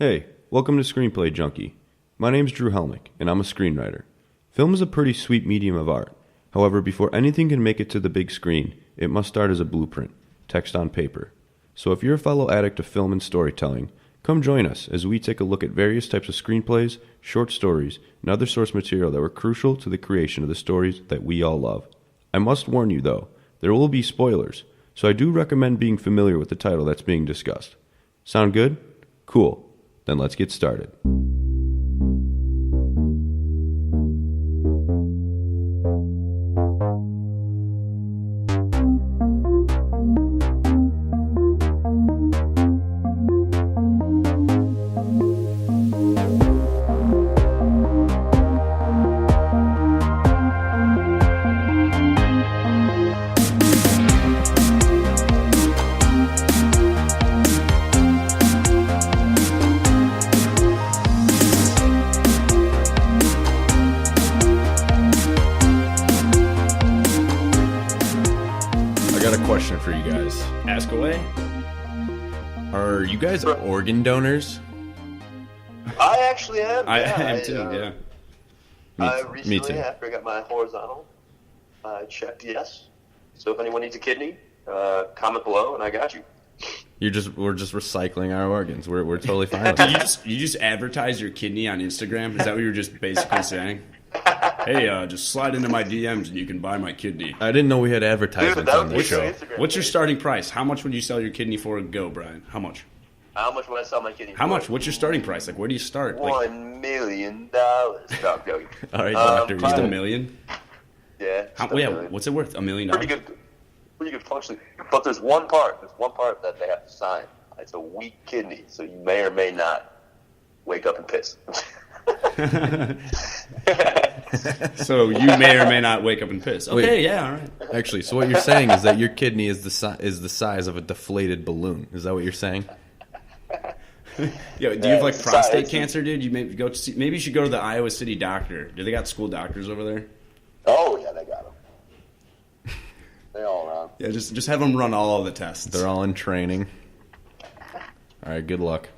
Hey, welcome to Screenplay Junkie. My name's Drew Hellmich, and I'm a screenwriter. Film is a pretty sweet medium of art. However, before anything can make it to the big screen, it must start as a blueprint, text on paper. So if you're a fellow addict of film and storytelling, come join us as we take a look at various types of screenplays, short stories, and other source material that were crucial to the creation of the stories that we all love. I must warn you, though, there will be spoilers, so I do recommend being familiar with the title that's being discussed. Sound good? Cool. Then let's get started. For you guys. Ask away. Are you guys organ donors? I actually am. I am too, yeah. I recently, after I got my horizontal, I checked yes. So if anyone needs a kidney, comment below and I got you. We're just recycling our organs. We're totally fine with it. You just advertise your kidney on Instagram? Is that what you were just basically saying? Hey, just slide into my DMs and you can buy my kidney. I didn't know we had advertisements on this show. What's your starting price? How much would you sell your kidney for? Go, Brian. How much? How much would I sell my kidney How for? much? What's your starting price? Like, where do you start? $1 million. No, I'm joking. All right, doctor. Just $1 million? Yeah. What's it worth? $1 million? Pretty good function. But there's one part that they have to sign. It's a weak kidney, so you may or may not wake up and piss. So you may or may not wake up and piss. Okay, wait, yeah, all right. Actually, so what you're saying is that your kidney is the size of a deflated balloon. Is that what you're saying? Yo, do you have like prostate cancer, dude? You maybe maybe you should go to the Iowa City doctor. Do they got school doctors over there? Oh yeah, they got them. They all around. Yeah, just have them run all of the tests. They're all in training. All right, good luck.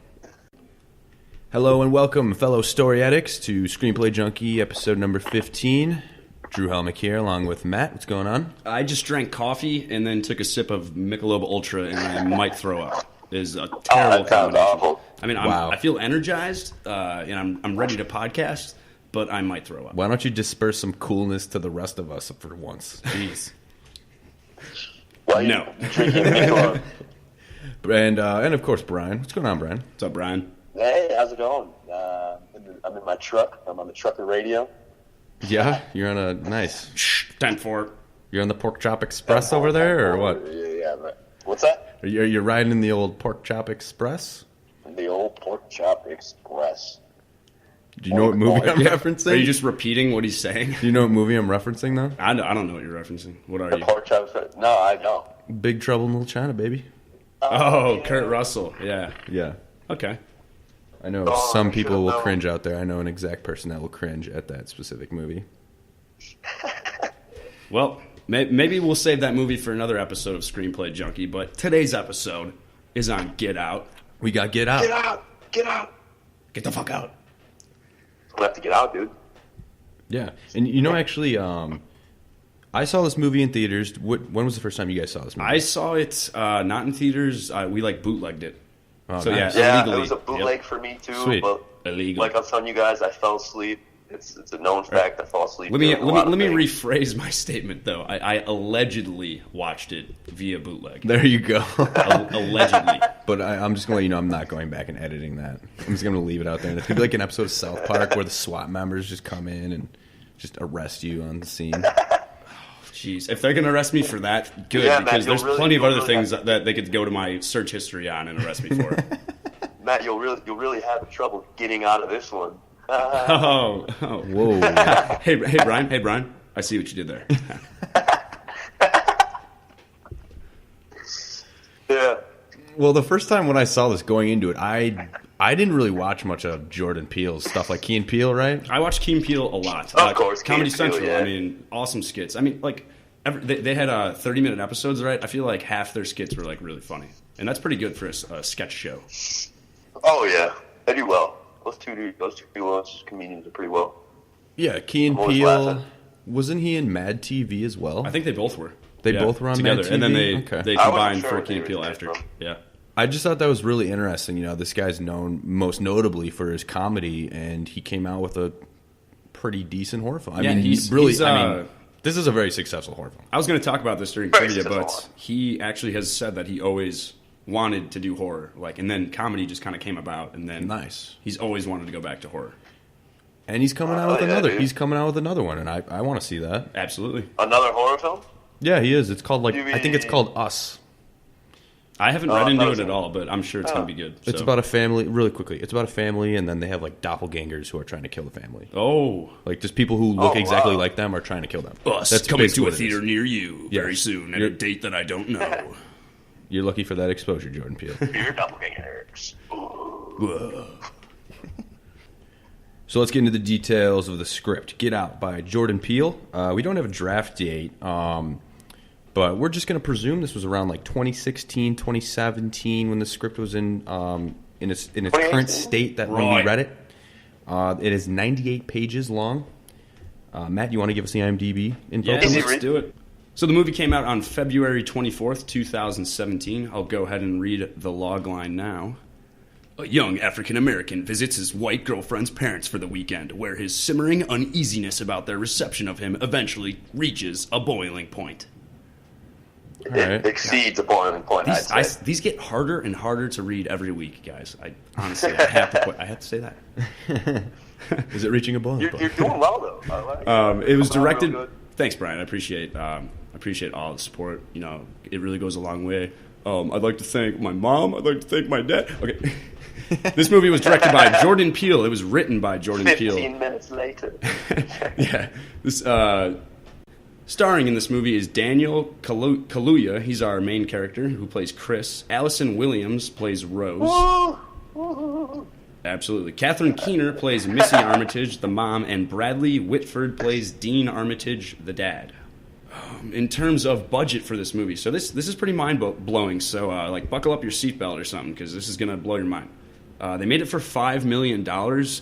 Hello and welcome, fellow story addicts, to Screenplay Junkie, episode number 15. Drew Hellmich here, along with Matt. What's going on? I just drank coffee and then took a sip of Michelob Ultra, and I might throw up. It is a terrible combination. I mean, I feel energized, and I'm ready to podcast, but I might throw up. Why don't you disperse some coolness to the rest of us for once? Jeez. No. Drinking Michelob. And of course, Bryan. What's going on, Bryan? What's up, Bryan? Hey, how's it going? I'm in my truck. I'm on the trucker radio. Yeah, you're on a nice. 10-4. You're on the Pork Chop Express over there, or what? Yeah. Right. What's that? You're riding in the old Pork Chop Express? The old Pork Chop Express. Do you know what movie I'm referencing? Are you just repeating what he's saying? Do you know what movie I'm referencing, though? I don't know what you're referencing. What are you? Pork Chop Express? No, I don't. Big Trouble in Little China, baby. Oh, yeah. Kurt Russell. Yeah. Yeah. Okay. I know some people will cringe out there. I know an exact person that will cringe at that specific movie. Well, maybe we'll save that movie for another episode of Screenplay Junkie, but today's episode is on Get Out. We got Get Out. Get out! Get out! Get the fuck out. We'll have to get out, dude. Yeah. And you know, actually, I saw this movie in theaters. When was the first time you guys saw this movie? I saw it not in theaters. We bootlegged it. Oh, so nice. Yeah, illegally. it was a bootleg for me too. Sweet. But Illegal. like I was telling you guys, I fell asleep. It's a known fact. I fall asleep. Let me rephrase my statement though. I allegedly watched it via bootleg. There you go. Allegedly. But I'm just gonna let you know I'm not going back and editing that. I'm just gonna leave it out there. And it's gonna be like an episode of South Park where the SWAT members just come in and just arrest you on the scene. Jeez, if they're going to arrest me for that, good, because there's plenty of other things that they could go to my search history on and arrest me for. Matt, you'll really have trouble getting out of this one. Oh. Whoa. Hey, Brian, I see what you did there. Yeah. Well, the first time when I saw this going into it, I didn't really watch much of Jordan Peele's stuff, like Key and Peele, right? I watched Key and Peele a lot. Of course, Comedy Key and Peele, Central. yeah. I mean, awesome skits. I mean, like they had 30-minute episodes, right? I feel like half their skits were like really funny, and that's pretty good for a sketch show. Oh yeah, They do well. Those two comedians are pretty well. Yeah, Key and Peele. Wasn't he in Mad TV as well? I think they both were. They both were on together, Mad TV? And then they combined sure for Key and Peele after. From. Yeah. I just thought that was really interesting. You know, this guy's known most notably for his comedy, and he came out with a pretty decent horror film. I mean, this is a very successful horror film. I was going to talk about this during trivia, but he actually has said that he always wanted to do horror, and then comedy just kind of came about, and then he's always wanted to go back to horror. And he's coming out with another. Dude. He's coming out with another one, and I want to see that. Absolutely. Another horror film? Yeah, he is. It's called I think it's called Us. I haven't read into it at all, but I'm sure it's going to be good. It's about a family. Really quickly, it's about a family, and then they have doppelgangers who are trying to kill the family. Oh, just people who look exactly like them are trying to kill them. Us. That's coming to a theater near you very soon at a date that I don't know. You're lucky for that exposure, Jordan Peele. You're doppelgangers. So let's get into the details of the script. Get Out by Jordan Peele. We don't have a draft date, but we're just going to presume this was around 2016, 2017 when the script was in its current state when we read it. It is 98 pages long. Matt, you want to give us the IMDb info? Yeah, let's do it. So the movie came out on February 24th, 2017. I'll go ahead and read the log line now. A young African-American visits his white girlfriend's parents for the weekend, where his simmering uneasiness about their reception of him eventually reaches a boiling point. It exceeds a boiling point. These get harder and harder to read every week, guys. Honestly, I have to say that. Is it reaching a boiling point? You're doing well, though. It was directed... Thanks, Brian. I appreciate all the support. You know, it really goes a long way. I'd like to thank my mom. I'd like to thank my dad. Okay. This movie was directed by Jordan Peele. It was written by Jordan Peele. 15 minutes later. Yeah. This starring in this movie is Daniel Kaluuya. He's our main character who plays Chris. Allison Williams plays Rose. Absolutely. Catherine Keener plays Missy Armitage, the mom, and Bradley Whitford plays Dean Armitage, the dad. In terms of budget for this movie, so this is pretty mind-blowing, so buckle up your seatbelt or something, because this is going to blow your mind. They made it for $5 million,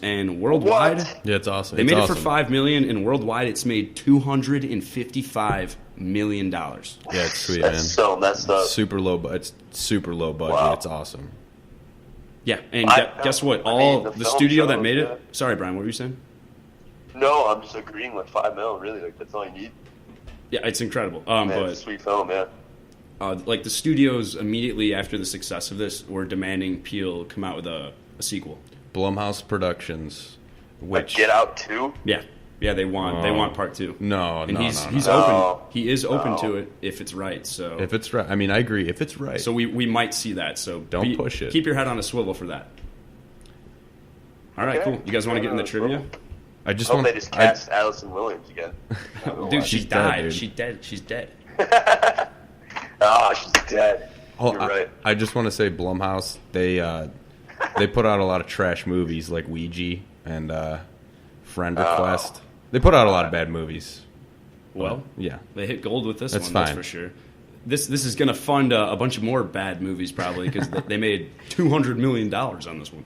and worldwide... What? Yeah, it's awesome. They made it for $5 million, and worldwide it's made $255 million. Yeah, it's sweet, man. That's so messed up. It's super low budget. Wow. It's awesome. Yeah, and guess what? The studio that made it... Sorry, Brian, what were you saying? No, I'm just agreeing with $5 million, really. That's all you need. Yeah, it's incredible. It's a sweet film, yeah. The studios immediately after the success of this were demanding Peele come out with a sequel. Blumhouse Productions, which Get Out 2? Yeah, they want part 2. No, he's open. He is open to it if it's right. So if it's right, I mean, I agree. If it's right, so we might see that. So don't push it. Keep your head on a swivel for that. All right, cool. You guys want to get in the trivia? I hope they just cast Allison Williams again. Dude, she died. She's dead. She's dead. She's dead. You're right. I just want to say Blumhouse, they put out a lot of trash movies like Ouija and Friend Request. They put out a lot of bad movies. Well, yeah. They hit gold with this one, fine. that's for sure. This is going to fund a bunch of more bad movies probably because they made $200 million on this one.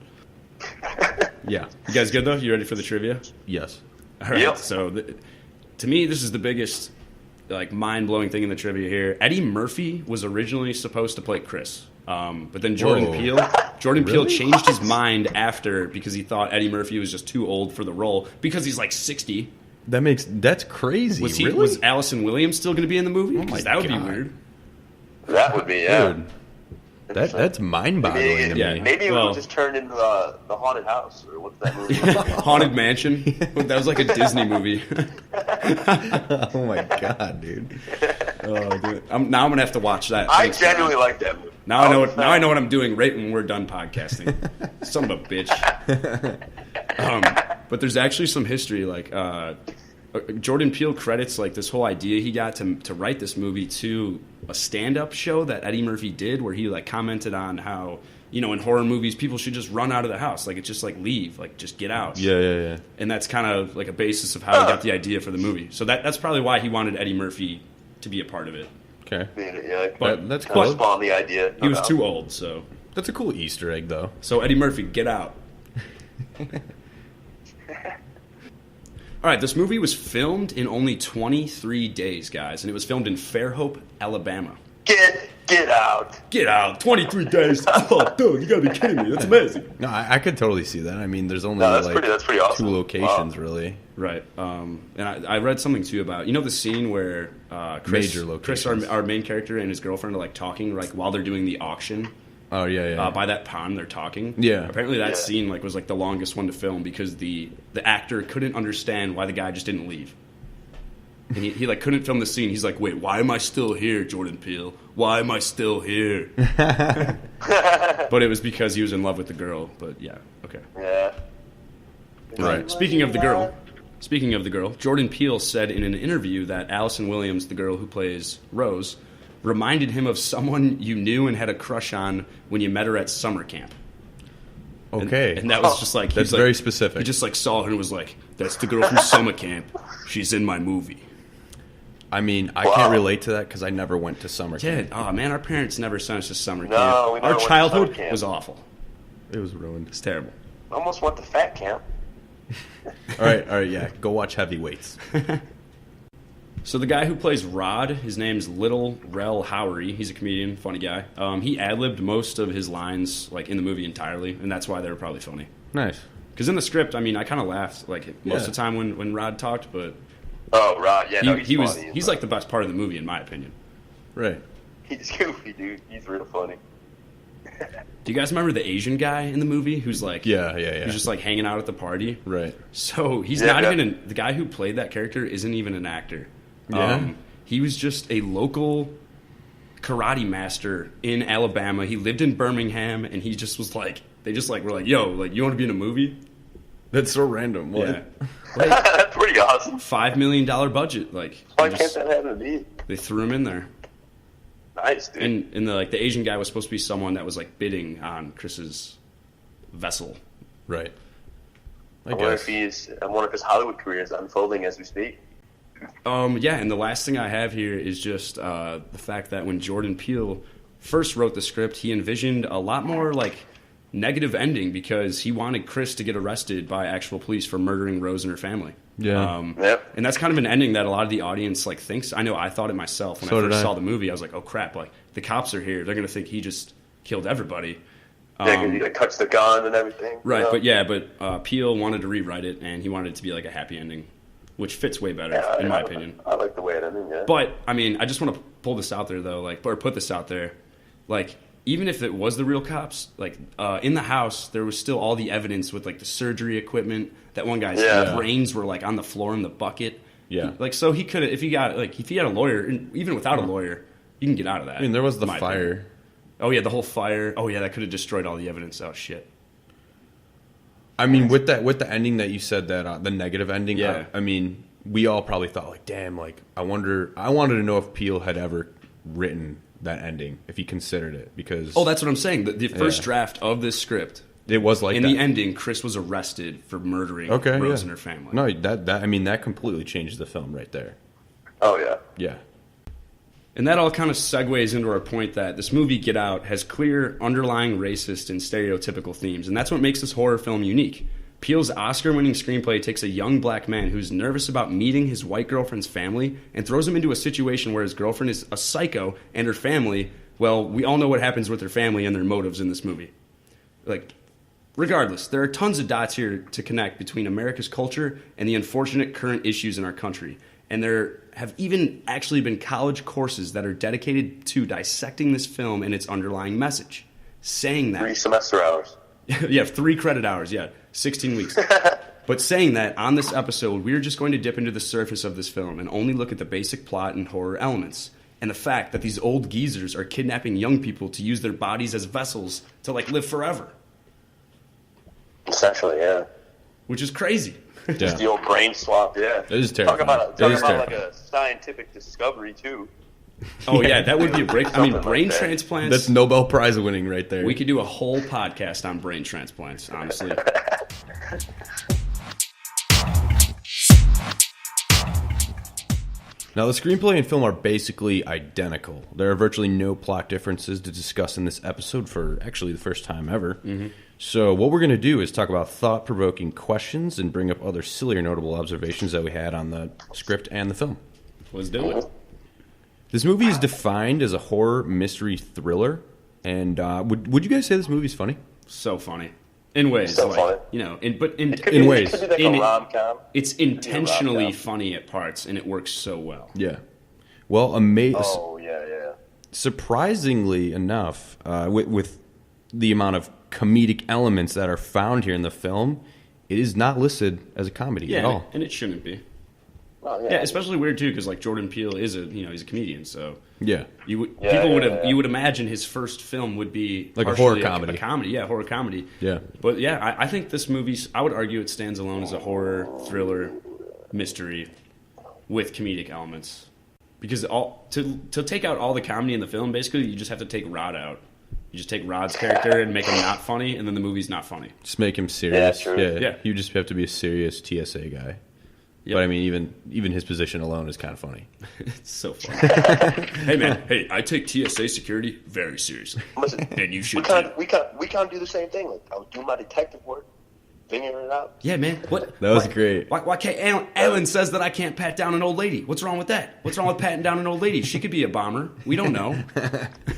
Yeah. You guys good, though? You ready for the trivia? Yes. All right. Yep. So, to me, this is the biggest, mind-blowing thing in the trivia here. Eddie Murphy was originally supposed to play Chris, but then Jordan Peele changed his mind after because he thought Eddie Murphy was just too old for the role because he's 60. That's crazy. Was Allison Williams still going to be in the movie? Oh my that would be God. weird. That would be, yeah. Dude. That's mind-boggling to me. Maybe it would just turn into the Haunted House, or what's that movie? Haunted Mansion? That was like a Disney movie. Oh my God, dude. Oh, dude. Now I'm going to have to watch that. I genuinely like that movie. Now I know what I'm doing right when we're done podcasting. Son of a bitch. But there's actually some history, Jordan Peele credits this whole idea he got to write this movie to a stand-up show that Eddie Murphy did where he commented on how in horror movies people should just run out of the house, it's just leave, just get out. Yeah. And that's kind of a basis of how he got the idea for the movie. So that's probably why he wanted Eddie Murphy to be a part of it. Okay. Yeah, but that's cool. Spawned the idea. He was too old, so that's a cool Easter egg, though. So Eddie Murphy, get out. All right, this movie was filmed in only 23 days, guys, and it was filmed in Fairhope, Alabama. Get out. Get out. 23 days. Oh, dude, you gotta be kidding me. That's amazing. No, I could totally see that. I mean, there's only that's pretty awesome. 2 locations, really. Right. And I read something, too, about, the scene where Chris, our main character, and his girlfriend are, like, talking, like, while they're doing the auction. Oh, yeah. By that pond, they're talking. Yeah. Apparently that scene, like, was, like, the longest one to film because the actor couldn't understand why the guy just didn't leave. And he like couldn't film the scene. He's like, wait, why am I still here, Jordan Peele? Why am I still here? But it was because he was in love with the girl. But yeah, okay. Yeah. Right. Speaking of the girl, Jordan Peele said in an interview that Allison Williams, the girl who plays Rose, reminded him of someone you knew and had a crush on when you met her at summer camp. Okay. And that was just like... That's very specific. He just like saw her and was like, that's the girl from summer camp. She's in my movie. I mean, I can't relate to that because I never went to summer camp. Oh, man, our parents never sent us to summer camp. We never our went to childhood summer camp. was awful. It was ruined. It's terrible. Almost went to fat camp. All right, yeah. Go watch Heavyweights. So the guy who plays Rod, his name's Little Rel Howery. He's a comedian, funny guy. He ad-libbed most of his lines like in the movie entirely, and that's why they were probably funny. Nice. Because in the script, I mean, I kind of laughed like most of the time when Rod talked, but oh, Rod, yeah, he's like the best part of the movie in my opinion. Right. He's goofy, dude. He's real funny. Do you guys remember the Asian guy in the movie who's like Yeah. Who's just like hanging out at the party? Right. So he's not even the guy who played that character isn't even an actor. Yeah. He was just a local karate master in Alabama. He lived in Birmingham, and he just was like, they just like were like, yo, like you want to be in a movie? That's so random. What? Yeah. Like, that's pretty awesome. $5 million budget. Like, why can't that happen to me? They threw him in there. Nice, dude. And the Asian guy was supposed to be someone that was like bidding on Chris's vessel. Right. I wonder if his Hollywood career is unfolding as we speak. Yeah, and the last thing I have here is just the fact that when Jordan Peele first wrote the script, he envisioned a lot more like negative ending because he wanted Chris to get arrested by actual police for murdering Rose and her family. Yeah. And that's kind of an ending that a lot of the audience like thinks. I know I thought it myself when I first saw the movie. I was like, oh crap, like the cops are here. They're going to think he just killed everybody. Yeah, because he like cuts the gun and everything. Right, but Peele wanted to rewrite it, and he wanted it to be like a happy ending, which fits way better, in my opinion. I like the way it ended, yeah. But, I mean, I just want to pull this out there, though, or put this out there. Like, even if it was the real cops, like, in the house, there was still all the evidence with, like, the surgery equipment. That one guy's brains were, like, on the floor in the bucket. Yeah. So he could have, if he had a lawyer, and even without a lawyer, you can get out of that. I mean, there was the fire. Opinion. Oh, yeah, the whole fire. Oh, yeah, that could have destroyed all the evidence. Oh, shit. I mean, with the ending that you said, that the negative ending, I mean, we all probably thought, like, damn, like, I wanted to know if Peele had ever written that ending, if he considered it, because... Oh, that's what I'm saying. The first draft of this script, it was like in the ending, Chris was arrested for murdering Rose and her family. No, that completely changed the film right there. Oh, yeah. Yeah. And that all kind of segues into our point that this movie, Get Out, has clear underlying racist and stereotypical themes, and that's what makes this horror film unique. Peele's Oscar-winning screenplay takes a young black man who's nervous about meeting his white girlfriend's family and throws him into a situation where his girlfriend is a psycho and her family, well, we all know what happens with their family and their motives in this movie. Like, regardless, there are tons of dots here to connect between America's culture and the unfortunate current issues in our country. And there have even actually been college courses that are dedicated to dissecting this film and its underlying message. Saying that... 3 semester hours. Yeah, 3 credit hours, 16 weeks. But saying that, on this episode, we're just going to dip into the surface of this film and only look at the basic plot and horror elements. And the fact that these old geezers are kidnapping young people to use their bodies as vessels to, like, live forever. Essentially, yeah. Which is crazy. Just the old brain swap, yeah. It is terrifying. Talking about like a scientific discovery, too. Oh, yeah, that would be a break. I mean, brain transplants... That's Nobel Prize winning right there. We could do a whole podcast on brain transplants, honestly. Now, the screenplay and film are basically identical. There are virtually no plot differences to discuss in this episode for actually the first time ever. Mm-hmm. So what we're going to do is talk about thought-provoking questions and bring up other silly or notable observations that we had on the script and the film. Let's do it. This movie is defined as a horror mystery thriller, and would you guys say this movie's funny? So funny. In ways, So like, funny. you know, in ways. It could be like a rom-com. It's intentionally funny at parts, and it works so well. Yeah. Well, amazing. Oh, yeah. Surprisingly enough, with the amount of comedic elements that are found here in the film, it is not listed as a comedy at all. And it shouldn't be. Well, Yeah, especially weird too, because like Jordan Peele is he's a comedian, so Yeah. you would imagine his first film would be Like a partially horror comedy. a comedy, horror comedy. Yeah. But yeah, I think this movie, I would argue it stands alone as a horror thriller mystery with comedic elements, because to take out all the comedy in the film, basically you just have to take Rod out. You just take Rod's character and make him not funny, and then the movie's not funny. Just make him serious. Yeah, true. Yeah. You just have to be a serious TSA guy. Yep. But I mean, even his position alone is kind of funny. It's so funny. Hey man, I take TSA security very seriously, Listen, and you should. we can't do the same thing. Like, I would do my detective work, figuring it out. Yeah, man. What? That was great. Why can't Ellen says that I can't pat down an old lady? What's wrong with that? What's wrong with patting down an old lady? She could be a bomber. We don't know.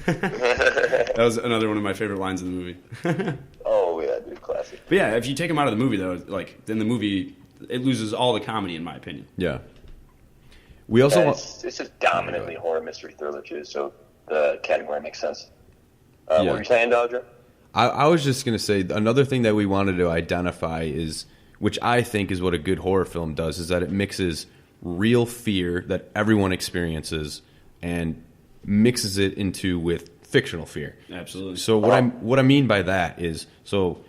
That was another one of my favorite lines in the movie. Oh yeah, dude, classic. But yeah, if you take him out of the movie, though, like then the movie it loses all the comedy, in my opinion. Yeah. We also Yeah, it's just dominantly horror mystery thriller too, so the category makes sense. What were you saying, Dodger? I was just going to say another thing that we wanted to identify is, which I think is what a good horror film does, is that it mixes real fear that everyone experiences and mixes it into with fictional fear. Absolutely. So what I mean by that is, so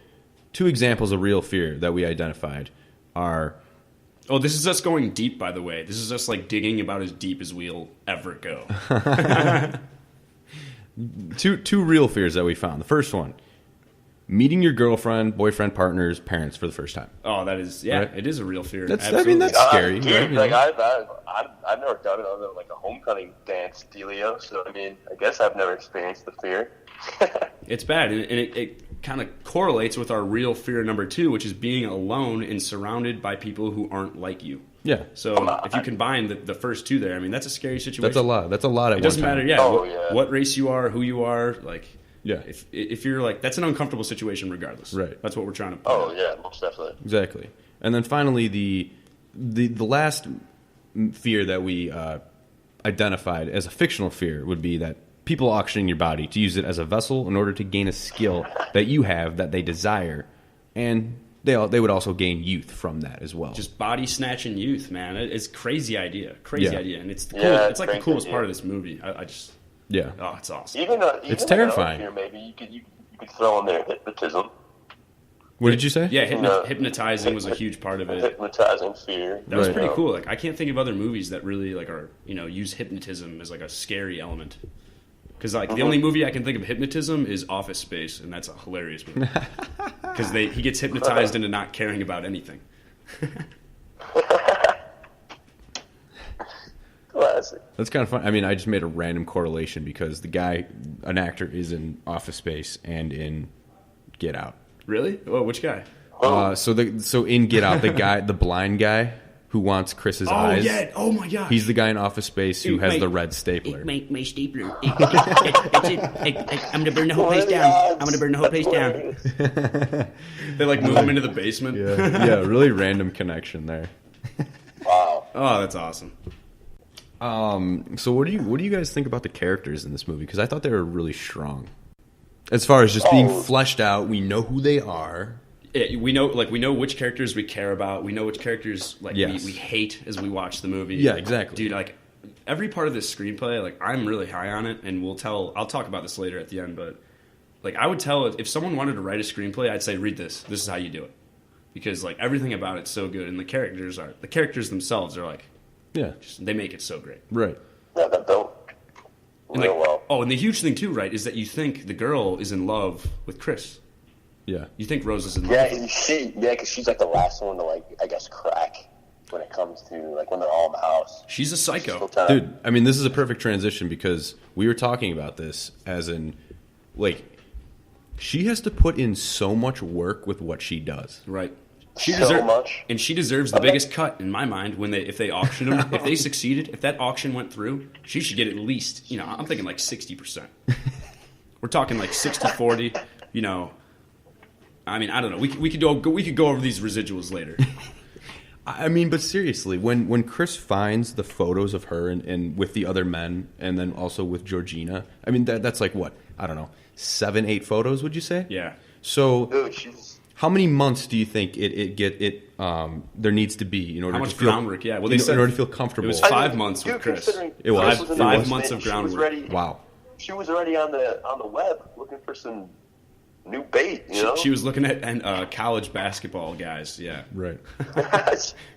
two examples of real fear that we identified are... Oh, this is us going deep, by the way. This is us like digging about as deep as we'll ever go. Two real fears that we found. The first one, meeting your girlfriend, boyfriend, partner's parents for the first time. Oh, that is, Right? it is a real fear. That's Absolutely. scary. Dude, right? like I've never done it other than like a homecoming dance dealio. So I mean, I guess I've never experienced the fear. It's bad, and it kind of correlates with our real fear number 2, which is being alone and surrounded by people who aren't like you. Yeah. So if you combine the first two there, I mean, that's a scary situation. That's a lot. That's a lot at It doesn't one time. matter, what race you are, who you are, like, Yeah. If you're like, that's an uncomfortable situation regardless. Right. That's what we're trying to. Oh yeah, most definitely. Exactly. And then finally, the last fear that we identified as a fictional fear would be that people auctioning your body to use it as a vessel in order to gain a skill that you have that they desire, and they would also gain youth from that as well. Just body snatching youth, man. It's a crazy idea, and it's the it's like the coolest part of this movie. I just oh, it's awesome. Even it's terrifying. Here, maybe you could throw in there hypnotism. What did you say? Yeah, hypnotizing was a huge part of it. Hypnotizing fear. That was pretty cool. Like, I can't think of other movies that really like are use hypnotism as like a scary element. Because like the only movie I can think of hypnotism is Office Space, and that's a hilarious movie. Because he gets hypnotized into not caring about anything. Classic. That's kind of fun. I mean, I just made a random correlation because an actor is in Office Space and in Get Out. Really? Oh, which guy? So in Get Out, the blind guy who wants Chris's eyes. Oh yeah! Oh my god! He's the guy in Office Space who has the red stapler. My stapler. I'm gonna burn the whole place down. I'm gonna burn the whole place down. They like move him into the basement. Yeah, really random connection there. Wow. Oh, that's awesome. So what do you guys think about the characters in this movie? Because I thought they were really strong. As far as just being fleshed out, we know who they are. Yeah, we know which characters we care about. We know which characters we hate as we watch the movie. Yeah, exactly. Dude, like every part of this screenplay, like I'm really high on it, and I'll talk about this later at the end, but like I would tell if someone wanted to write a screenplay, I'd say read this. This is how you do it. Because like everything about it's so good, and the characters themselves are like they make it so great. Right. Yeah, that built real well. Oh, and the huge thing too, right, is that you think the girl is in love with Chris. Yeah. You think Rose is in love Yeah, with him. because she's like the last one to I guess crack when it comes to like when they're all in the house. She's a psycho. Dude, I mean, this is a perfect transition because we were talking about this as in, like, She has to put in so much work with what she does. Right. Much. And she deserves the biggest cut in my mind if they auction them. If they succeeded, if that auction went through, she should get at least, I'm thinking like 60%. We're talking like 60-40, I mean, I don't know. We could go over these residuals later. I mean, but seriously, when Chris finds the photos of her and with the other men, and then also with Georgina, I mean, that's like what? I don't know, 7-8 photos, would you say? Yeah. So, Dude, how many months do you think there needs to be in order how much to feel groundwork? Yeah. Well, they said in order to feel comfortable? It was 5 months with Chris. It was 5 months of groundwork. Wow. She was already on the web looking for some new bait. She was looking at college basketball guys. Yeah. Right.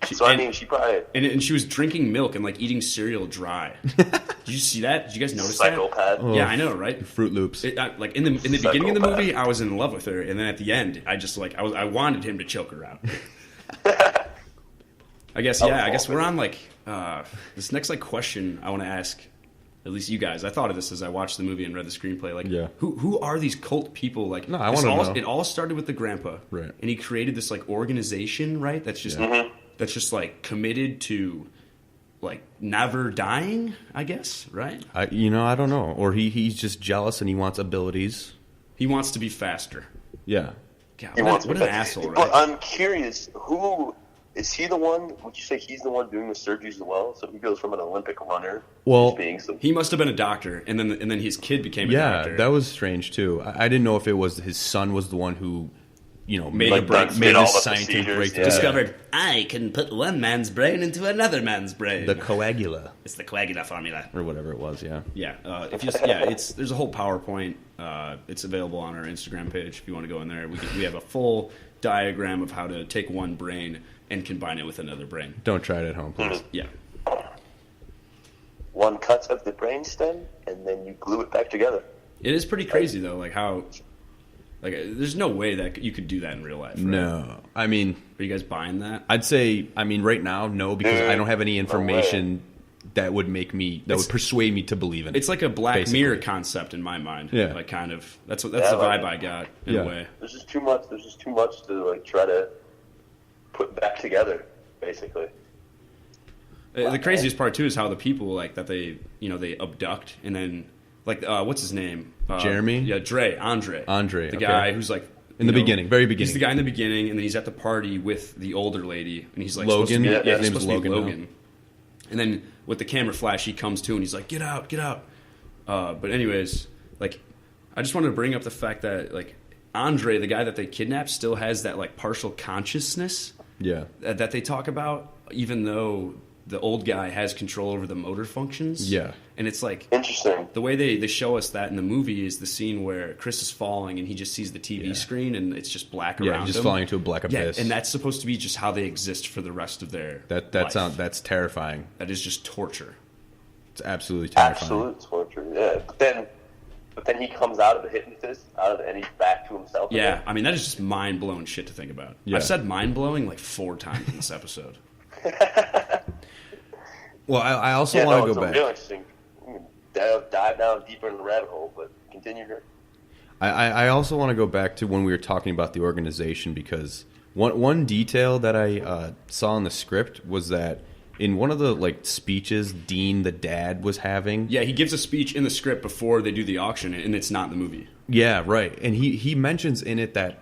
She probably and she was drinking milk and like eating cereal dry. Did you see that? Did you guys notice psychopath. that? Oh, yeah, I know, right? Fruit Loops. Like in the beginning of the movie, I was in love with her, and then at the end, I just like I wanted him to choke her out. I guess we're on like this next like question I want to ask. At least you guys. I thought of this as I watched the movie and read the screenplay. Like, who are these cult people? Like, no, I want to know. It all started with the grandpa, right? And he created this like organization, right? That's just like committed to like never dying, I guess, right? I don't know. Or he's just jealous and he wants abilities. He wants to be faster. Yeah. God, what an asshole, right? But I'm curious, who is he the one? Would you say he's the one doing the surgeries as well? So he goes from an Olympic runner to being some... He must have been a doctor, and then his kid became a doctor. Yeah, that was strange too. I didn't know if it was his son was the one who, made this scientific breakthrough. Discovered I can put one man's brain into another man's brain. The coagula. It's the coagula formula, or whatever it was. Yeah. Yeah. There's a whole PowerPoint. It's available on our Instagram page if you want to go in there. We have a full diagram of how to take one brain and combine it with another brain. Don't try it at home, please. Yeah. One cuts of the brainstem, and then you glue it back together. It is pretty crazy, though, like how... Like, there's no way that you could do that in real life, right? No. I mean... Are you guys buying that? I'd say, right now, no, because I don't have any information that would would persuade me to believe in it. It's like a Black Mirror concept in my mind. Yeah. Like, kind of... That's the vibe I got, in a way. There's just too much to, like, try to put back together, basically. The craziest part too is how the people like that they abduct and then like what's his name? Jeremy? Yeah, Andre. The guy who's like in the beginning, very beginning. He's the guy in the beginning, and then he's at the party with the older lady, and he's like Logan. His name's supposed to be Logan. Logan. And then with the camera flash, he comes to and he's like, "Get out, get out!" But anyways, like I just wanted to bring up the fact that like Andre, the guy that they kidnapped, still has that like partial consciousness. Yeah. That they talk about, even though the old guy has control over the motor functions. Yeah. And it's like... Interesting. The way they show us that in the movie is the scene where Chris is falling and he just sees the TV screen and it's just black around him. Yeah, just falling into a black abyss. Yeah, and that's supposed to be just how they exist for the rest of their life. That's terrifying. That is just torture. It's absolutely terrifying. Absolute torture, yeah. But then he comes out of the hypnotist, and he's back to himself. Yeah, again. I mean, that is just mind-blowing shit to think about. Yeah. I've said mind-blowing like 4 times in this episode. Well, I also want to go back. Real interesting. Dive down deeper in the rabbit hole, but continue here. I also want to go back to when we were talking about the organization, because one detail that I saw in the script was that in one of the like speeches Dean, the dad, was having. Yeah, he gives a speech in the script before they do the auction, and it's not in the movie. Yeah, right. And he mentions in it that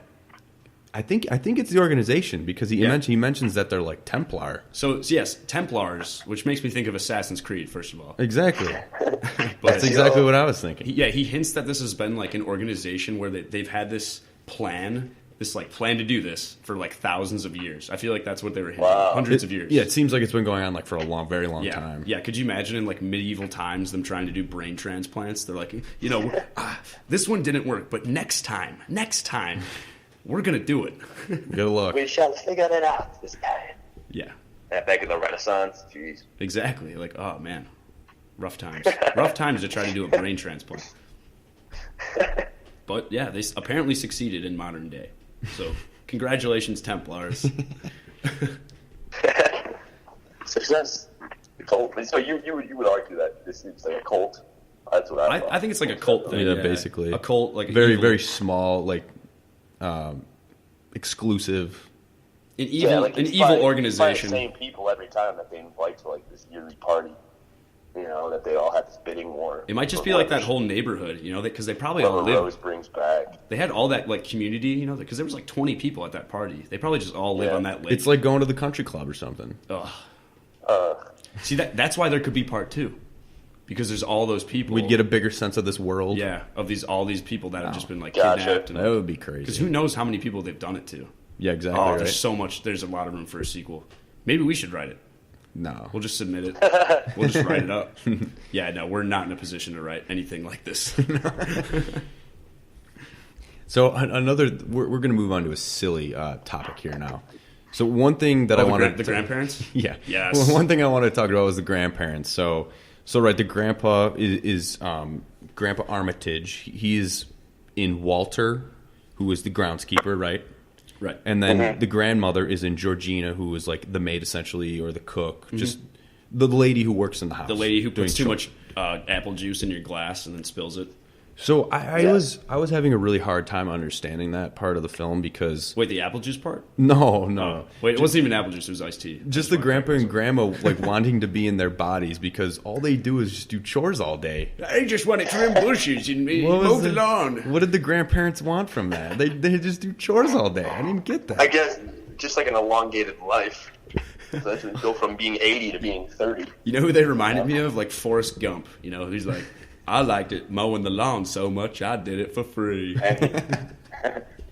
I think it's the organization, because he mentions that they're like Templar. So yes, Templars, which makes me think of Assassin's Creed, first of all. Exactly. That's exactly what I was thinking. He hints that this has been like an organization where they've had this plan to do this for like thousands of years. I feel like that's what they were hinting. Wow. Hundreds of years. Yeah, it seems like it's been going on like for a very long time. Yeah, could you imagine in like medieval times them trying to do brain transplants? They're like, this one didn't work, but next time, we're going to do it. Good luck. We shall figure it out this time. Yeah. Back in the Renaissance, jeez. Exactly. Like, oh man, rough times. Rough times to try to do a brain transplant. But yeah, they apparently succeeded in modern day. So, congratulations, Templars. Success. The cult. So you would argue that this seems like a cult That's what I thought. I think it's like a cult thing. Yeah, basically. A cult, like very, evil, very small, like, exclusive. an evil organization. The same people every time that they invite to like this yearly party. You know, that they all have this bidding war. It might just be like that whole neighborhood, you know, because they probably all live. Rose brings back. They had all that like community, you know, because there was like 20 people at that party. They probably just all live on that lake. It's like going to the country club or something. Ugh. See, that's why there could be part 2, because there's all those people. We'd get a bigger sense of this world. Yeah, of all these people that have just been like kidnapped. And, that would be crazy. Because who knows how many people they've done it to? Yeah, exactly. Oh, right. there's so much. There's a lot of room for a sequel. Maybe we should write it. No. We'll just submit it. We'll just write it up. Yeah, no, we're not in a position to write anything like this. So we're going to move on to a silly topic here now. So one thing that I wanted the grandparents? Yeah. Yes. Well, one thing I wanted to talk about was the grandparents. So right, the grandpa is Grandpa Armitage. He is in Walter, who is the groundskeeper, right? Right. And then the grandmother is in Georgina, who is like the maid essentially, or the cook, just the lady who works in the house. The lady who puts too much apple juice in your glass and then spills it. So I was having a really hard time understanding that part of the film because wait, the apple juice part? No. Wait, it wasn't even apple juice; it was iced tea. Just the grandpa and grandma like wanting to be in their bodies because all they do is just do chores all day. I just want to trim bushes and mow the lawn. What did the grandparents want from that? They just do chores all day. I didn't get that. I guess just like an elongated life. So go from being 80 to being 30. You know who they reminded me of? Like Forrest Gump. You know, he's like, I liked it mowing the lawn so much I did it for free.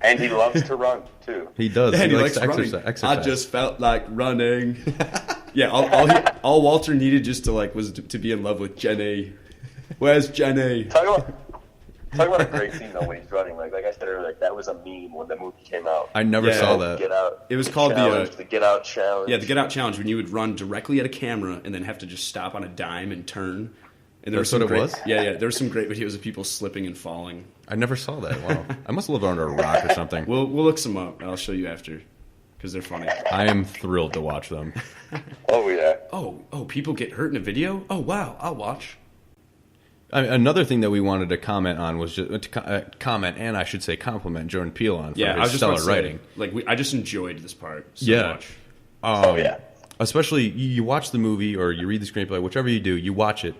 And he loves to run too. He does. And he likes to running. exercise. I just felt like running. Yeah, all Walter needed just to like was to be in love with Jenny. Where's Jenny? Talk about a great scene though when he's running. Like I said earlier, like, that was a meme when the movie came out. I never saw that. Get Out. It was called the Get Out Challenge. Yeah, the Get Out Challenge, when you would run directly at a camera and then have to just stop on a dime and turn. And there That's what it was? Yeah. There were some great videos of people slipping and falling. I never saw that. Wow. I must live under a rock or something. We'll look some up, and I'll show you after, because they're funny. I am thrilled to watch them. Oh, yeah. Oh, people get hurt in a video? Oh, wow, I'll watch. Another thing that we wanted to comment on was just comment, and I should say compliment Jordan Peele on for his stellar writing. I just enjoyed this part so much. Yeah. Especially, you watch the movie or you read the screenplay, whichever you do, you watch it,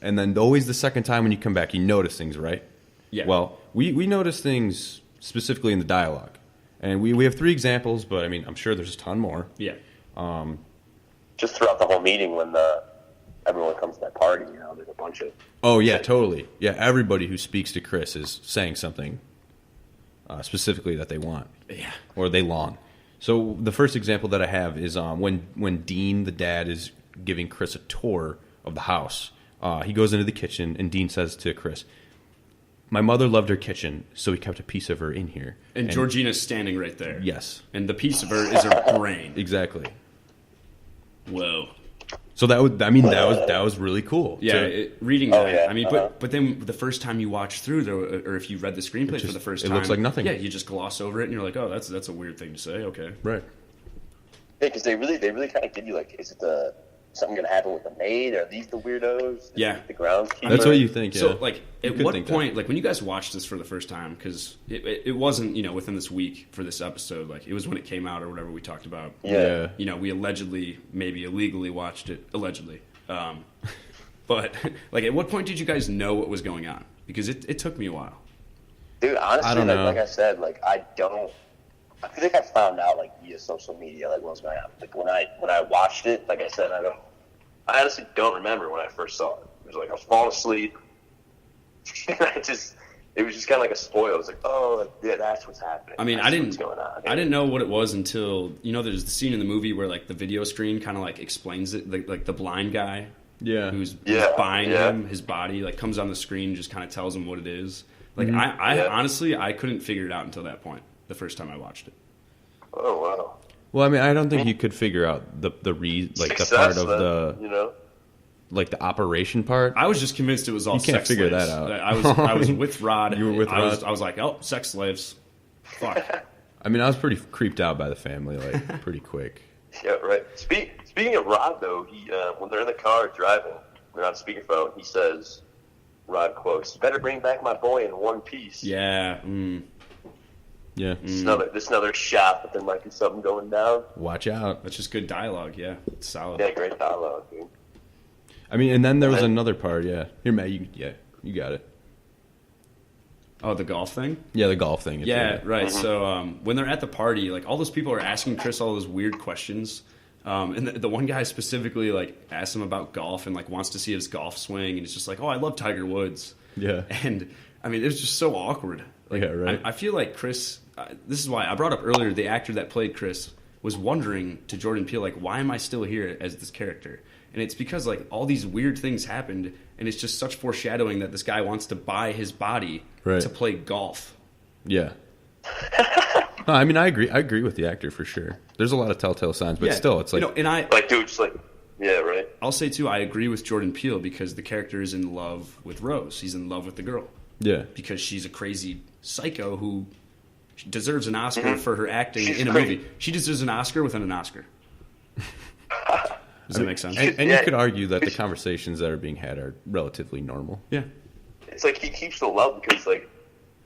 and then always the second time when you come back, you notice things, right? Yeah. Well, we notice things specifically in the dialogue. And we have 3 examples, but I mean, I'm sure there's a ton more. Yeah. Just throughout the whole meeting when everyone comes to that party, you know, there's a bunch of... Oh, yeah, totally. Yeah, everybody who speaks to Chris is saying something specifically that they want. Yeah. Or they long. So the first example that I have is when Dean, the dad, is giving Chris a tour of the house. He goes into the kitchen, and Dean says to Chris, "My mother loved her kitchen, so we kept a piece of her in here." And Georgina's standing right there. Yes. And the piece of her is her brain. Exactly. Whoa. So that was really cool. Yeah, reading that. Yeah. I mean, but then the first time you watch through, or if you read the screenplay for the first time, it looks like nothing. Yeah, you just gloss over it, and you're like, oh, that's a weird thing to say. Okay, right. Yeah, because they really kind of give you like, is it something going to happen with the maid? Are these the weirdos? Yeah, the groundskeeper. That's what you think. Yeah. So, like, at what point, like, when you guys watched this for the first time, because it wasn't, within this week for this episode, like, it was when it came out or whatever we talked about. Yeah. We allegedly, maybe illegally watched it, allegedly. But, like, at what point did you guys know what was going on? Because it took me a while. Dude, honestly, I don't know. Like I said, like, I feel like I found out, like, via social media, like, what was going on. Like, when I watched it, like I said, I honestly don't remember when I first saw it. It was like I was falling asleep. It was just kind of like a spoil. It was like, oh, yeah, that's what's happening. I mean, that's what's going on. I didn't know what it was until, there's the scene in the movie where, like, the video screen kind of, like, explains it. Like the blind guy who's buying him, his body, like, comes on the screen and just kind of tells him what it is. Like, honestly, I couldn't figure it out until that point, the first time I watched it. Oh, wow. Well, I mean, I don't think you could figure out the part of the like the operation part. I was just convinced it was all. You can't sex figure slaves. that out. I was with Rod. You were with Rod. I was like, oh, sex slaves. Fuck. I mean, I was pretty creeped out by the family, like pretty quick. Yeah, right. Speaking of Rod, though, he when they're in the car driving, they're on speakerphone. He says, Rod quotes. Better bring back my boy in one piece. Yeah. Yeah. This another shot, but there might be something going down. Watch out. That's just good dialogue. Yeah, it's solid. Yeah, great dialogue, dude. I mean, and then there was another part. Yeah. Here, Matt. You got it. Oh, the golf thing? Yeah, the golf thing. Yeah, right. Mm-hmm. So when they're at the party, like all those people are asking Chris all those weird questions. And the one guy specifically like asks him about golf and like wants to see his golf swing, and it's just like, oh, I love Tiger Woods. Yeah. And I mean, it was just so awkward. Like, yeah, right. I feel like Chris. This is why I brought up earlier. The actor that played Chris was wondering to Jordan Peele, like, why am I still here as this character? And it's because like all these weird things happened, and it's just such foreshadowing that this guy wants to buy his body to play golf. Yeah. No, I mean, I agree with the actor for sure. There's a lot of telltale signs, but still, it's like, and I like, dude, just like, yeah, right. I'll say too, I agree with Jordan Peele because the character is in love with Rose. He's in love with the girl. Yeah. Because she's a crazy psycho who deserves an Oscar for her acting in a movie. She deserves an Oscar within an Oscar. Does that make sense? And you could argue that the conversations that are being had are relatively normal. Yeah. It's like he keeps the love because like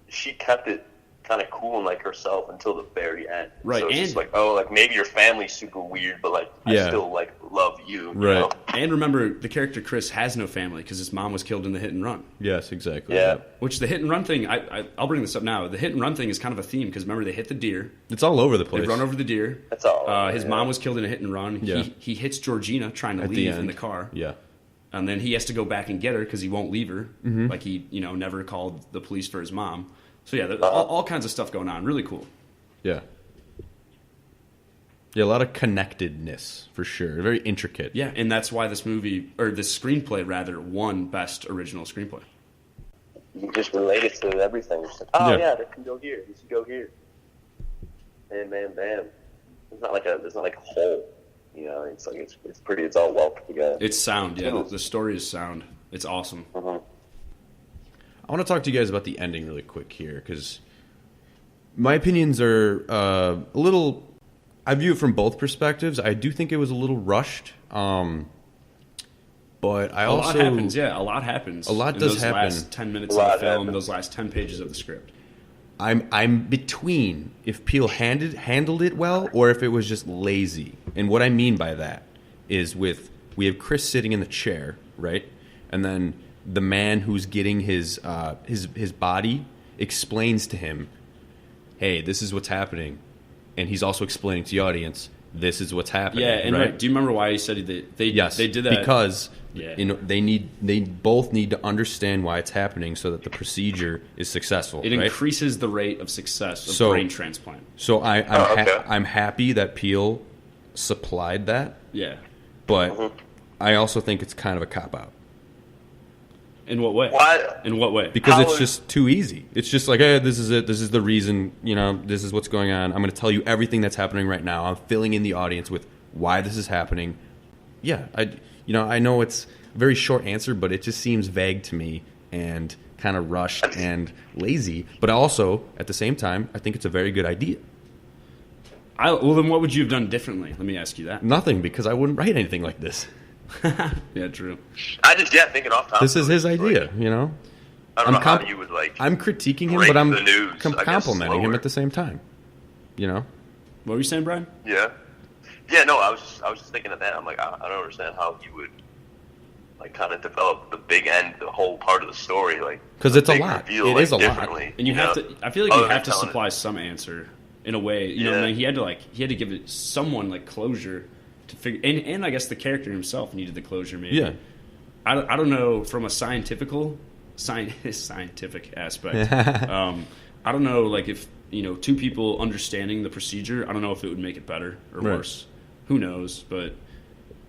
she kept it kind of cool and like herself until the very end. Right. So it's just like, oh, like maybe your family's super weird, but like I still like love you. Right. You know? And remember, the character Chris has no family because his mom was killed in the hit and run. Yes, exactly. Yeah. Which the hit and run thing, I'll bring this up now. The hit and run thing is kind of a theme because remember they hit the deer. It's all over the place. They run over the deer. That's all. His mom was killed in a hit and run. Yeah. He hits Georgina trying to At the leave end. in the car. Yeah. And then he has to go back and get her because he won't leave her. Mm-hmm. Like he, never called the police for his mom. So yeah, all kinds of stuff going on. Really cool. Yeah. Yeah, a lot of connectedness for sure. Very intricate. Yeah, and that's why this movie, or this screenplay rather, won Best Original Screenplay. You just relate it to everything. It's like, oh yeah, they can go here. This can go here. Bam, bam, bam. It's not like a hole. It's like it's pretty. It's all well put together. It's sound. Yeah, the story is sound. It's awesome. Mm-hmm. I want to talk to you guys about the ending really quick here because my opinions are a little. I view it from both perspectives. I do think it was a little rushed, but I also a lot happens. Yeah, a lot happens. A lot in does those happen. Last 10 minutes of the film, those last 10 pages of the script. I'm between if Peele handled it well or if it was just lazy. And what I mean by that is we have Chris sitting in the chair, right, and then the man who's getting his body explains to him, hey, this is what's happening. And he's also explaining to the audience, this is what's happening. Yeah, and right. Do you remember why he said they did that? Because they both need to understand why it's happening so that the procedure is successful. It increases the rate of success of brain transplant. So I'm happy that Peele supplied that. Yeah. But I also think it's kind of a cop-out. In what way? What? In what way? Because it's just too easy. It's just like, hey, this is it. This is the reason. This is what's going on. I'm going to tell you everything that's happening right now. I'm filling in the audience with why this is happening. Yeah, I know it's a very short answer, but it just seems vague to me and kind of rushed and lazy. But also, at the same time, I think it's a very good idea. Well, then what would you have done differently? Let me ask you that. Nothing, because I wouldn't write anything like this. Yeah, true. I just thinking off top. This is his idea, I don't know how you would I'm critiquing him, but I'm the news, complimenting him at the same time. What were you saying, Bryan? Yeah. Yeah. No, I was just thinking of that. I'm like, I don't understand how you would like kind of develop the big end, the whole part of the story, like because it's a lot. It is a lot, and you have to. I feel like you have to supply some answer in a way. You know, he had to give it someone like closure. To figure, and I guess the character himself needed the closure. Maybe. Yeah. I don't know from a scientific aspect. I don't know, like if two people understanding the procedure. I don't know if it would make it better or worse. Who knows? But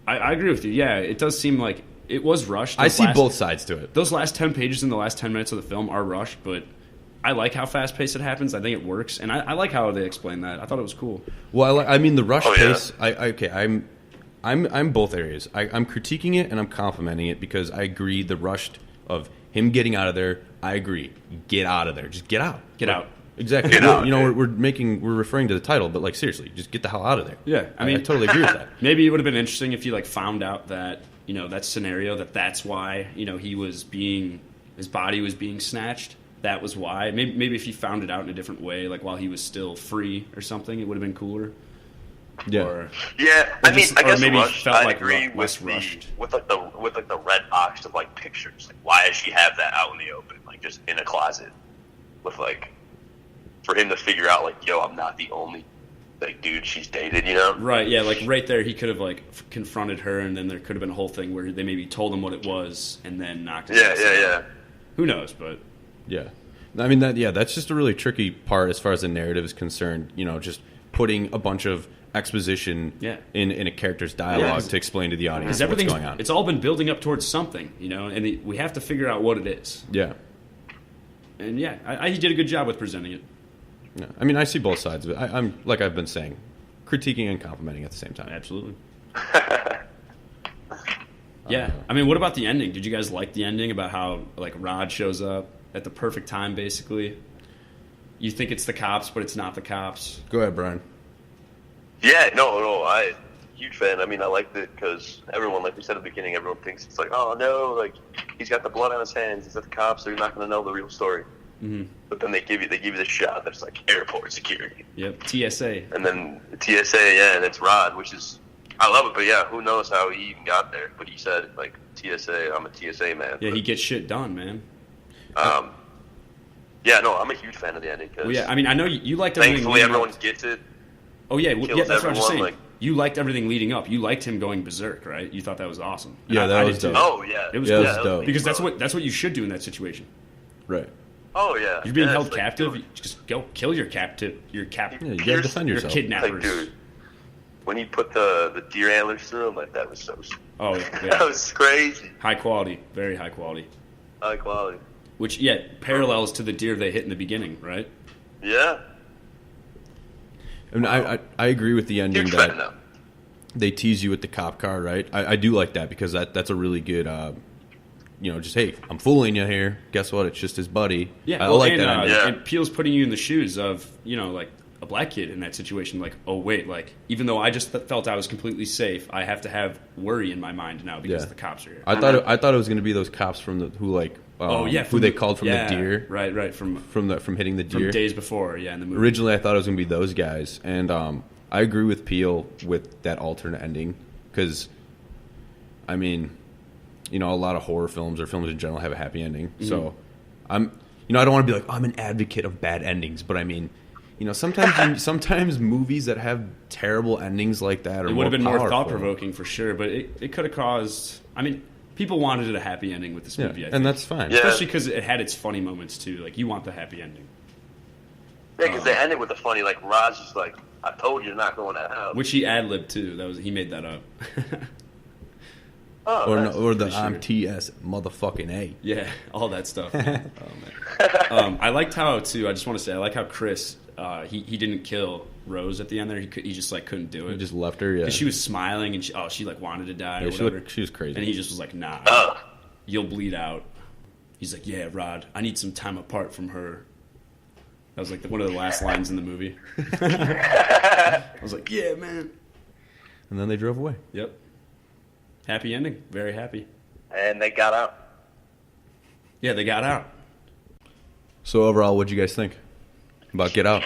I agree with you. Yeah, it does seem like it was rushed. I see both sides to it. Those last 10 pages in the last 10 minutes of the film are rushed, but I like how fast paced it happens. I think it works, and I like how they explain that. I thought it was cool. Well, I mean the rush pace. I'm both areas. I'm critiquing it and I'm complimenting it because I agree the rushed of him getting out of there. I agree. Get out of there. Just get out. Get out. Exactly. Get out, we're referring to the title, but like seriously, just get the hell out of there. Yeah, I mean, I totally agree with that. Maybe it would have been interesting if you found out that that scenario that's why he was being his body was being snatched. That was why. Maybe if he found it out in a different way, like while he was still free or something, it would have been cooler. Yeah. I mean, I guess maybe rushed, felt I like agree less with rushed. with the red box of like pictures. Like, why does she have that out in the open, like just in a closet, with like, for him to figure out like, yo, I'm not the only like dude she's dated, you know? Right. Yeah. Like right there, he could have like confronted her, and then there could have been a whole thing where they maybe told him what it was, and then knocked it. Yeah. Who knows? But Yeah. I mean, that's just a really tricky part as far as the narrative is concerned. You know, just putting a bunch of exposition in a character's dialogue to explain to the audience what's going on. It's all been building up towards something, you know, and we have to figure out what it is. Yeah. And he did a good job with presenting it. Yeah. I mean, I see both sides of it. I'm like I've been saying, critiquing and complimenting at the same time. Absolutely. Yeah. I mean, what about the ending? Did you guys like the ending about how like Rod shows up at the perfect time, basically? You think it's the cops, but it's not the cops. Go ahead, Brian. Yeah, no, I huge fan. I mean, I liked it because everyone, like we said at the beginning, everyone thinks it's like, oh no, like he's got the blood on his hands. He's at the cops, so you're not going to know the real story. Mm-hmm. But then they give you the shot that's like airport security. Yep, TSA. And then TSA, and it's Rod, which is, I love it. But yeah, who knows how he even got there? But he said like TSA, I'm a TSA man. Yeah, he gets shit done, man. Yeah, no, I'm a huge fan of the ending. Well, yeah, I mean, I know you liked everything. Thankfully, everyone gets it. Oh yeah, that's what I was just saying. Like, you liked everything leading up. You liked him going berserk, right? You thought that was awesome. Yeah, that was dope. Oh yeah, it was cool. That was dope. Because that's what you should do in that situation. Right. Oh yeah. You're being held captive. You just go kill your captive. Your captive. Yeah, you gotta defend yourself. Your kidnappers. Like, dude, when he put the deer antlers through him, like that was so. Oh yeah. That was crazy. High quality, very high quality. High quality. Which parallels to the deer they hit in the beginning, right? Yeah. I mean, I agree with the ending that they tease you with the cop car, right? I do like that because that's a really good, just, hey, I'm fooling you here. Guess what? It's just his buddy. Yeah, I like that. And Peele's putting you in the shoes of, like a black kid in that situation. Like, oh, wait, like, even though I just felt I was completely safe, I have to have worry in my mind now because the cops are here. I thought it was going to be those cops who they called from the deer. Right, from hitting the deer. From days before, in the movie. Originally, I thought it was going to be those guys. And I agree with Peele with that alternate ending because, I mean, a lot of horror films or films in general have a happy ending. Mm-hmm. So I don't want to be like, I'm an advocate of bad endings, but I mean, sometimes movies that have terrible endings like that are it would have been powerful. more thought-provoking for sure, but it could have caused, I mean, people wanted a happy ending with this movie, I think. And that's fine. Yeah. Especially because it had its funny moments, too. Like, you want the happy ending. Yeah, because they ended with the funny, like, Rod's just like, I told you not going to hell. Which he ad-libbed, too. He made that up. Or the I'm TS motherfucking A. Yeah, all that stuff. Oh, man. I liked how, too, I just want to say, I like how Chris, he didn't kill Rose at the end there. He just, like, couldn't do it. He just left her, yeah. Because she was smiling, and she like, wanted to die or whatever. She was crazy. And he just was like, nah, you'll bleed out. He's like, yeah, Rod, I need some time apart from her. That was, like, one of the last lines in the movie. I was like, yeah, man. And then they drove away. Yep. Happy ending. Very happy. And they got out. Yeah, they got out. So overall, what'd you guys think about Get Out?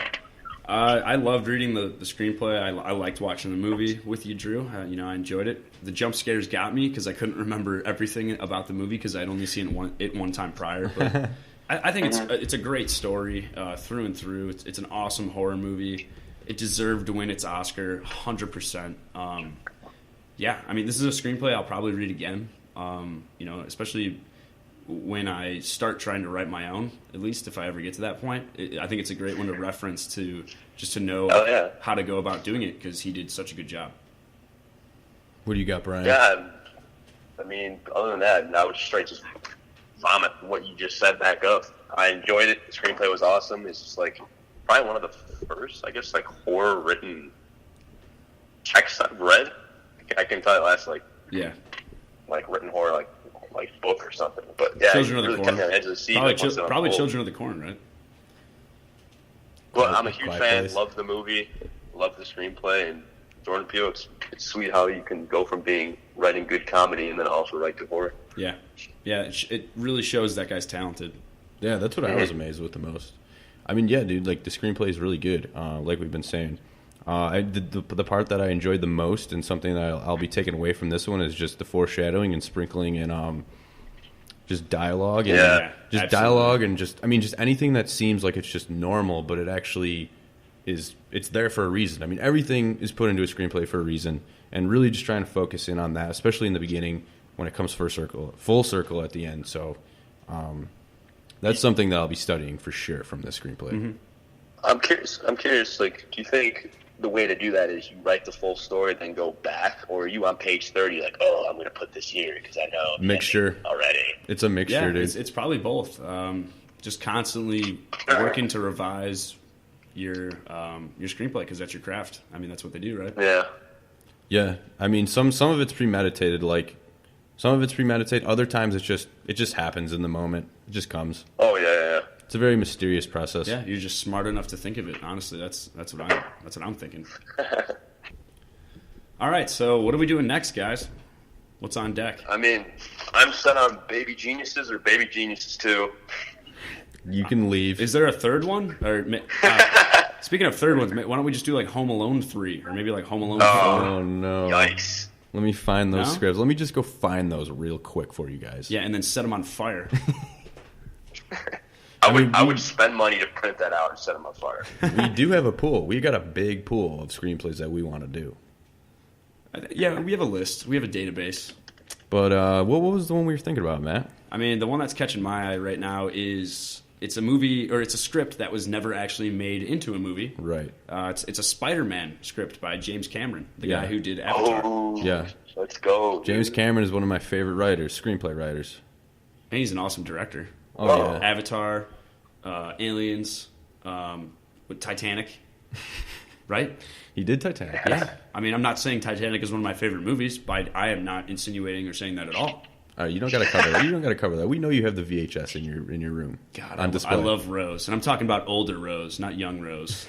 I loved reading the screenplay. I liked watching the movie with you, Drew. I enjoyed it. The jump scares got me because I couldn't remember everything about the movie because I'd only seen it one time prior. But I think it's a great story through and through. It's an awesome horror movie. It deserved to win its Oscar 100%. Yeah, I mean, this is a screenplay I'll probably read again. Especially when I start trying to write my own, at least if I ever get to that point. I think it's a great one to reference to know how to go about doing it because he did such a good job. What do you got, Brian? Yeah, I mean, other than that, I would straight just vomit what you just said back up. I enjoyed it. The screenplay was awesome. It's just like probably one of the first, I guess, like horror written texts I've read. I can tell you last like written horror like book or something. But yeah, Children of the really Corn. Kept me on the edge of the seat. Probably Children of the Corn, right? Well, I'm a huge fan. Loved the movie. Loved the screenplay, and Jordan Peele, it's sweet how you can go from writing good comedy and then also write good horror. Yeah. It really shows that guy's talented. Yeah, that's what I was amazed with the most. I mean, yeah, dude, like the screenplay is really good. Like we've been saying, the part that I enjoyed the most and something that I'll be taking away from this one is just the foreshadowing and sprinkling in just dialogue and dialogue and just anything that seems like it's just normal, but it actually is. It's there for a reason. I mean, everything is put into a screenplay for a reason, and really just trying to focus in on that, especially in the beginning when it comes full circle at the end. So that's something that I'll be studying for sure from this screenplay. Mm-hmm. I'm curious. Like, do you think the way to do that is you write the full story, then go back, or are you on page 30 like, oh, I'm going to put this here because I know mixture already? It's a mixture, dude. It's probably both. Just constantly working to revise your screenplay because that's your craft. I mean, that's what they do, right? Yeah. I mean, some of it's premeditated. Like some of it's premeditated. Other times it just happens in the moment. It just comes. Oh yeah. It's a very mysterious process. Yeah, you're just smart enough to think of it. Honestly, that's what I'm thinking. All right, so what are we doing next, guys? What's on deck? I mean, I'm set on Baby Geniuses or Baby Geniuses 2. You can leave. Is there a third one? Or speaking of third ones, why don't we just do like Home Alone 3 or maybe like Home Alone 4? Oh no! Yikes! Let me find those scripts. Let me just go find those real quick for you guys. Yeah, and then set them on fire. I would spend money to print that out and set them on fire. We do have a pool. We got a big pool of screenplays that we want to do. Yeah, we have a list. We have a database. But what was the one we were thinking about, Matt? I mean, the one that's catching my eye right now is it's a movie, or it's a script that was never actually made into a movie. Right. It's a Spider-Man script by James Cameron, the guy who did Avatar. Oh, yeah. Let's go. James Cameron is one of my favorite writers, screenplay writers. And he's an awesome director. Oh, yeah. Avatar, Aliens, with Titanic, right? He did Titanic. Yeah. I mean, I'm not saying Titanic is one of my favorite movies, but I am not insinuating or saying that at all. You don't got to cover that. You don't got to cover that. We know you have the VHS in your room. God, on display. I love Rose, and I'm talking about older Rose, not young Rose.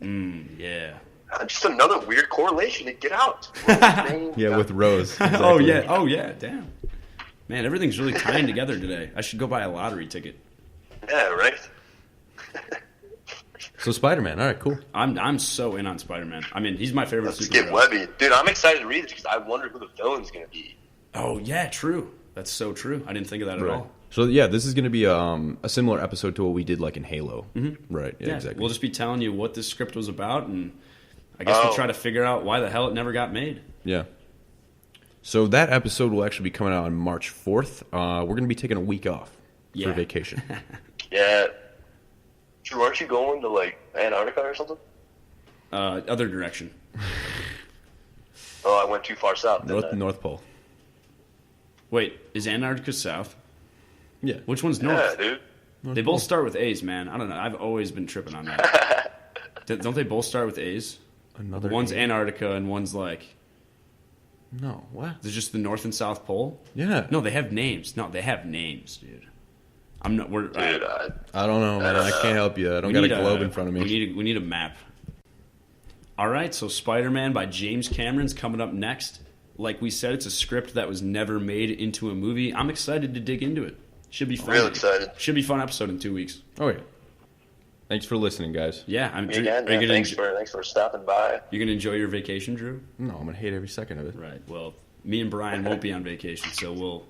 Yeah. Just another weird correlation to get out. Yeah, with Rose. Exactly. Oh yeah. Damn. Man, everything's really tying together today. I should go buy a lottery ticket. Yeah, right. So Spider-Man, all right, cool. I'm so in on Spider-Man. I mean, he's my favorite Let's superhero. get Webby. Dude, I'm excited to read this because I wonder who the villain's going to be. Oh, yeah, true. That's so true. I didn't think of that at all. So, yeah, this is going to be a similar episode to what we did like in Halo. Mm-hmm. Right, yeah, exactly. We'll just be telling you what this script was about, and I guess we'll try to figure out why the hell it never got made. Yeah. So that episode will actually be coming out on March 4th. We're going to be taking a week off for vacation. Yeah. Drew, aren't you going to, like, Antarctica or something? Other direction. Oh, I went too far south. North Pole. Wait, is Antarctica south? Yeah. Which one's north? Yeah, dude. They both start with A's, man. I don't know. I've always been tripping on that. Don't they both start with A's? One's Antarctica and one's like... No, what? Is it just the North and South Pole? Yeah. No, they have names. No, they have names, dude. I'm not. We're. Dude, I don't know, man. I can't help you. I don't got a globe in front of me. We need a map. All right, so Spider-Man by James Cameron's coming up next. Like we said, it's a script that was never made into a movie. I'm excited to dig into it. Should be fun. Real excited. Should be a fun episode in 2 weeks. Oh yeah. Thanks for listening, guys. Yeah, thanks for stopping by. You gonna enjoy your vacation, Drew? No, I'm gonna hate every second of it. Right. Well, me and Bryan won't be on vacation, so we'll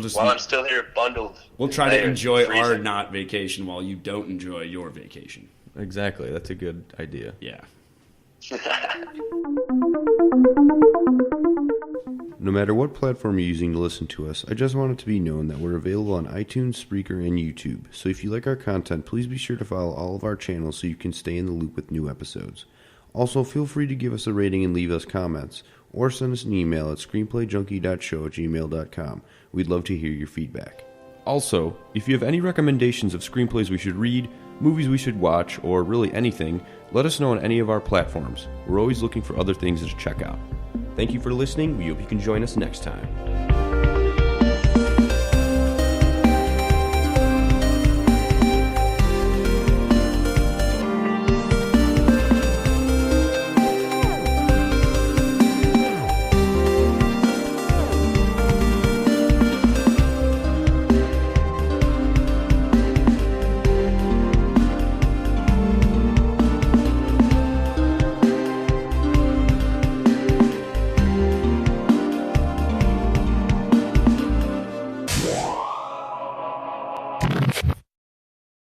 just. While I'm still here, bundled. We'll try to enjoy our not vacation while you don't enjoy your vacation. Exactly. That's a good idea. Yeah. No matter what platform you're using to listen to us, I just want it to be known that we're available on iTunes, Spreaker, and YouTube. So if you like our content, please be sure to follow all of our channels so you can stay in the loop with new episodes. Also, feel free to give us a rating and leave us comments, or send us an email at screenplayjunkie.show@gmail.com. We'd love to hear your feedback. Also, if you have any recommendations of screenplays we should read, movies we should watch, or really anything, let us know on any of our platforms. We're always looking for other things to check out. Thank you for listening. We hope you can join us next time.